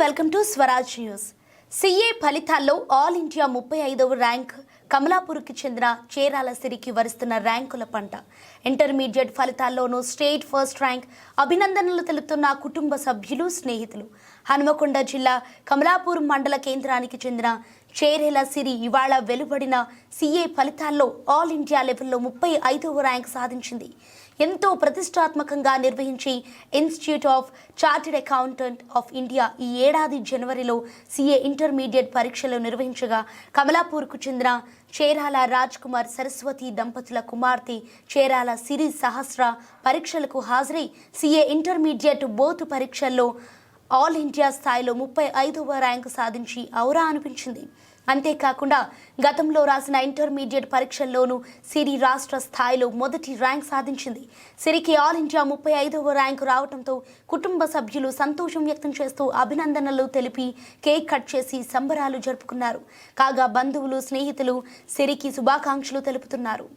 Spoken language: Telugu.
Welcome to Swaraj news. CA ఫలితాల్లో ఆల్ ఇండియా 35వ ర్యాంక్ కమలాపూర్కి చెందిన చేరాల సిరికి వరిస్తున్న ర్యాంకుల పంట. ఇంటర్మీడియట్ ఫలితాల్లోనూ స్టేట్ ఫస్ట్ ర్యాంక్. అభినందనలు తెలుపుతున్న కుటుంబ సభ్యులు, స్నేహితులు. హనుమకొండ జిల్లా కమలాపూర్ మండల కేంద్రానికి చెందిన చేరేల సిరి ఇవాళ వెలువడిన సిఏ ఫలితాల్లో ఆల్ ఇండియా లెవెల్లో 35వ ర్యాంక్ సాధించింది. ఎంతో ప్రతిష్టాత్మకంగా నిర్వహించి institute of chartered accountant of India ఈ ఏడాది జనవరిలో సిఏ ఇంటర్మీడియట్ పరీక్షలు నిర్వహించగా కమలాపూర్కు చెందిన చేరాల రాజ్ కుమార్ సరస్వతి దంపతుల కుమార్తె చేరాల సిరి సహస్ర పరీక్షలకు హాజరై సిఏ ఇంటర్మీడియట్ బోత్ పరీక్షల్లో ఆల్ ఇండియా స్థాయిలో 35వ ర్యాంకు సాధించి ఔరా అనిపించింది. అంతేకాకుండా గతంలో రాసిన ఇంటర్మీడియట్ పరీక్షల్లోనూ సిరి రాష్ట్ర స్థాయిలో మొదటి ర్యాంక్ సాధించింది. సిరికి ఆల్ ఇండియా 35వ ర్యాంకు రావడంతో కుటుంబ సభ్యులు సంతోషం వ్యక్తం చేస్తూ అభినందనలు తెలిపి కేక్ కట్ చేసి సంబరాలు జరుపుకున్నారు. కాగా బంధువులు, స్నేహితులు సిరికి శుభాకాంక్షలు తెలుపుతున్నారు.